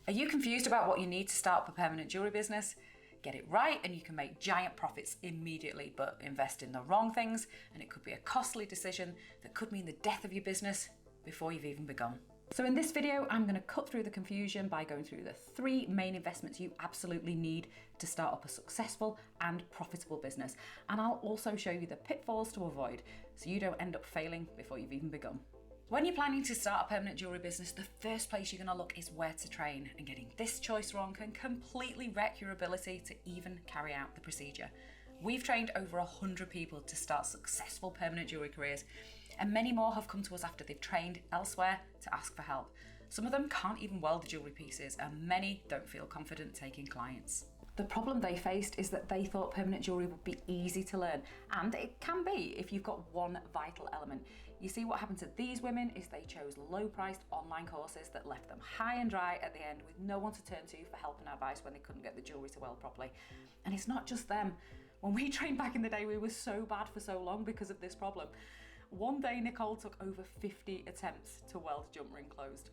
Are you confused about what you need to start up a permanent jewellery business? Get it right and you can make giant profits immediately, but invest in the wrong things and it could be a costly decision that could mean the death of your business before you've even begun. So in this video, I'm going to cut through the confusion by going through the 3 main investments you absolutely need to start up a successful and profitable business. And I'll also show you the pitfalls to avoid so you don't end up failing before you've even begun. When you're planning to start a permanent jewellery business, the first place you're going to look is where to train, and getting this choice wrong can completely wreck your ability to even carry out the procedure. We've trained over 100 people to start successful permanent jewellery careers, and many more have come to us after they've trained elsewhere to ask for help. Some of them can't even weld the jewellery pieces, and many don't feel confident taking clients. The problem they faced is that they thought permanent jewellery would be easy to learn, and it can be if you've got one vital element. You see, what happened to these women is they chose low-priced online courses that left them high and dry at the end with no one to turn to for help and advice when they couldn't get the jewellery to weld properly. And it's not just them. When we trained back in the day, we were so bad for so long because of this problem. One day, Nicole took over 50 attempts to weld jump ring closed.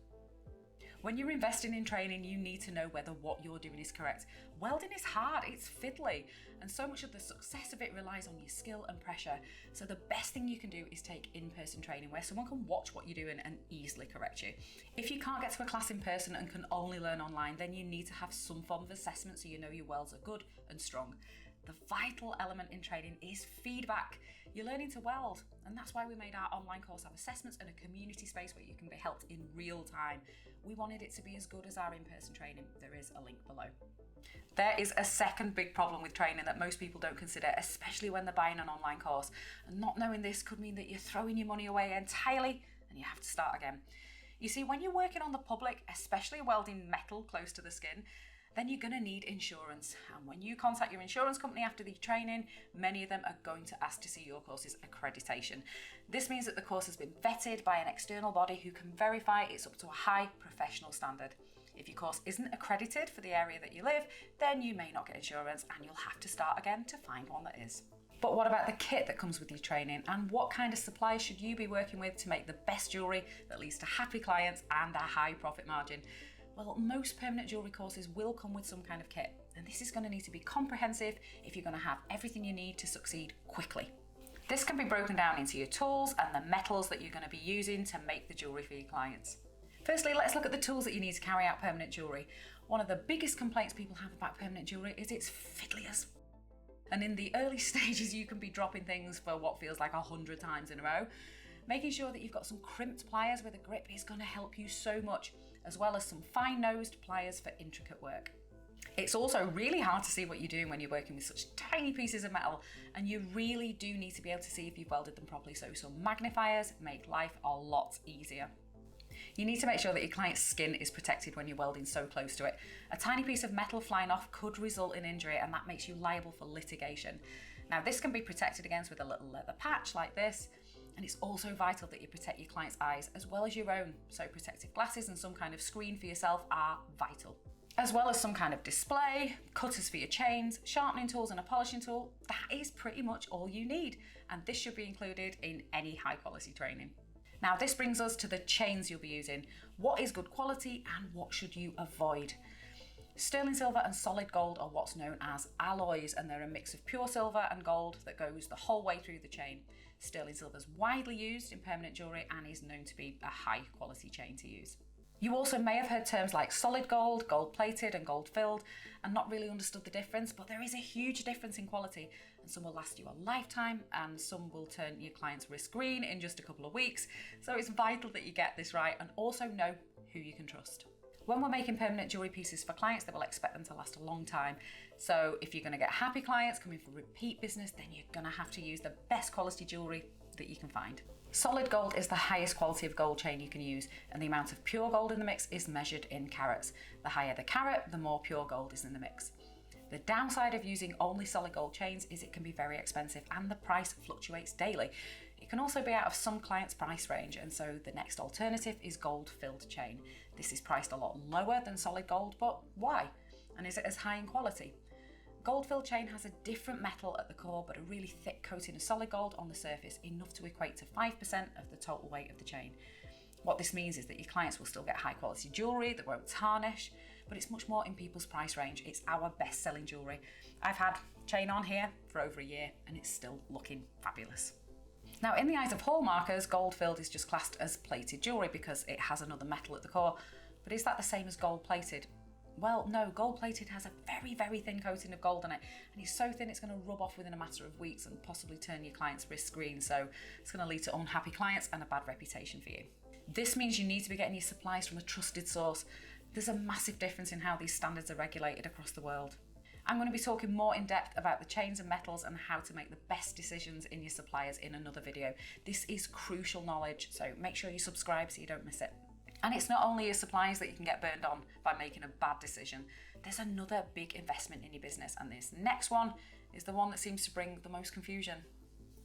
When you're investing in training, you need to know whether what you're doing is correct. Welding is hard, it's fiddly, and so much of the success of it relies on your skill and pressure. So the best thing you can do is take in-person training where someone can watch what you're doing and easily correct you. If you can't get to a class in person and can only learn online, then you need to have some form of assessment so you know your welds are good and strong. The vital element in training is feedback. You're learning to weld, and that's why we made our online course have assessments and a community space where you can be helped in real time. We wanted it to be as good as our in-person training. There is a link below. There is a second big problem with training that most people don't consider, especially when they're buying an online course. And not knowing this could mean that you're throwing your money away entirely and you have to start again. You see, when you're working on the public, especially welding metal close to the skin, then you're going to need insurance. And when you contact your insurance company after the training, many of them are going to ask to see your course's accreditation. This means that the course has been vetted by an external body who can verify it's up to a high professional standard. If your course isn't accredited for the area that you live, then you may not get insurance and you'll have to start again to find one that is. But what about the kit that comes with your training, and what kind of supplies should you be working with to make the best jewellery that leads to happy clients and a high profit margin? Well, most permanent jewellery courses will come with some kind of kit, and this is going to need to be comprehensive if you're going to have everything you need to succeed quickly. This can be broken down into your tools and the metals that you're going to be using to make the jewellery for your clients. Firstly, let's look at the tools that you need to carry out permanent jewellery. One of the biggest complaints people have about permanent jewellery is it's fiddly as. And in the early stages, you can be dropping things for what feels like 100 times in a row. Making sure that you've got some crimped pliers with a grip is going to help you so much, as well as some fine-nosed pliers for intricate work. It's also really hard to see what you're doing when you're working with such tiny pieces of metal, and you really do need to be able to see if you've welded them properly, so some magnifiers make life a lot easier. You need to make sure that your client's skin is protected when you're welding so close to it. A tiny piece of metal flying off could result in injury, and that makes you liable for litigation. Now, this can be protected against with a little leather patch like this, and it's also vital that you protect your client's eyes as well as your own, so protective glasses and some kind of screen for yourself are vital. As well as some kind of display, cutters for your chains, sharpening tools and a polishing tool, that is pretty much all you need, and this should be included in any high quality training. Now, this brings us to the chains you'll be using. What is good quality and what should you avoid? Sterling silver and solid gold are what's known as alloys, and they're a mix of pure silver and gold that goes the whole way through the chain. Sterling silver is widely used in permanent jewellery and is known to be a high quality chain to use. You also may have heard terms like solid gold, gold plated and gold filled, and not really understood the difference, but there is a huge difference in quality, and some will last you a lifetime and some will turn your client's wrist green in just a couple of weeks. So it's vital that you get this right and also know who you can trust. When we're making permanent jewellery pieces for clients, they will expect them to last a long time. So if you're going to get happy clients coming for repeat business, then you're going to have to use the best quality jewellery that you can find. Solid gold is the highest quality of gold chain you can use, and the amount of pure gold in the mix is measured in carats. The higher the carat, the more pure gold is in the mix. The downside of using only solid gold chains is it can be very expensive and the price fluctuates daily. It can also be out of some clients' price range, and so the next alternative is gold filled chain. This is priced a lot lower than solid gold, but why? And is it as high in quality? Gold filled chain has a different metal at the core, but a really thick coating of solid gold on the surface, enough to equate to 5% of the total weight of the chain. What this means is that your clients will still get high quality jewellery that won't tarnish, but it's much more in people's price range. It's our best selling jewellery. I've had chain on here for over a year and it's still looking fabulous. Now, in the eyes of hallmarkers, gold filled is just classed as plated jewellery because it has another metal at the core. But is that the same as gold plated? Well, no, gold plated has a very, very thin coating of gold on it, and it's so thin it's going to rub off within a matter of weeks and possibly turn your client's wrist green, so it's going to lead to unhappy clients and a bad reputation for you. This means you need to be getting your supplies from a trusted source. There's a massive difference in how these standards are regulated across the world. I'm going to be talking more in depth about the chains and metals and how to make the best decisions in your suppliers in another video. This is crucial knowledge, so make sure you subscribe so you don't miss it. And it's not only your supplies that you can get burned on by making a bad decision. There's another big investment in your business, and this next one is the one that seems to bring the most confusion.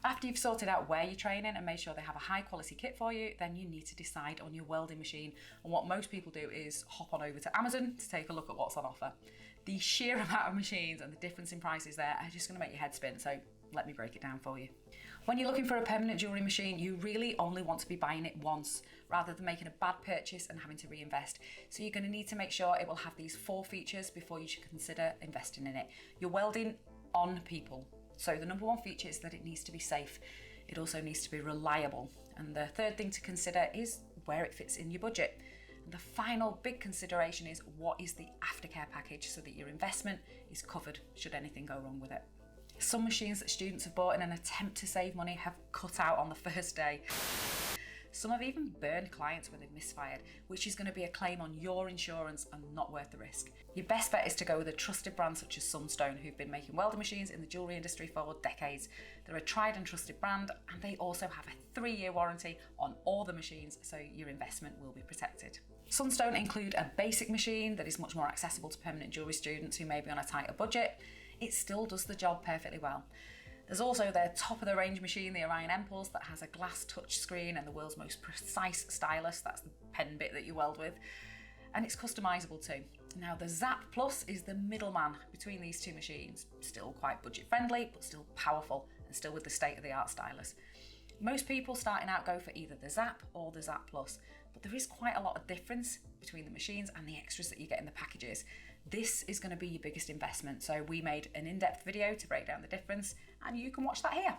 After you've sorted out where you're training and made sure they have a high quality kit for you, then you need to decide on your welding machine. And what most people do is hop on over to Amazon to take a look at what's on offer. The sheer amount of machines and the difference in prices there are just going to make your head spin, so let me break it down for you. When you're looking for a permanent jewellery machine, you really only want to be buying it once rather than making a bad purchase and having to reinvest. So you're going to need to make sure it will have these 4 features before you should consider investing in it. You're welding on people. So the number 1 feature is that it needs to be safe. It also needs to be reliable. And the third thing to consider is where it fits in your budget. And the final big consideration is what is the aftercare package so that your investment is covered should anything go wrong with it. Some machines that students have bought in an attempt to save money have cut out on the first day. Some have even burned clients when they've misfired, which is going to be a claim on your insurance and not worth the risk. Your best bet is to go with a trusted brand such as Sunstone, who've been making welding machines in the jewellery industry for decades. They're a tried and trusted brand, and they also have a 3-year warranty on all the machines, so your investment will be protected. Sunstone include a basic machine that is much more accessible to permanent jewellery students who may be on a tighter budget. It still does the job perfectly well. There's also their top of the range machine, the Orion M-Pulse, that has a glass touch screen and the world's most precise stylus, that's the pen bit that you weld with, and it's customizable too. Now the Zap Plus is the middleman between these two machines, still quite budget friendly but still powerful and still with the state-of-the-art stylus. Most people starting out go for either the Zap or the Zap Plus, but there is quite a lot of difference between the machines and the extras that you get in the packages. This is going to be your biggest investment, so we made an in-depth video to break down the difference, and you can watch that here.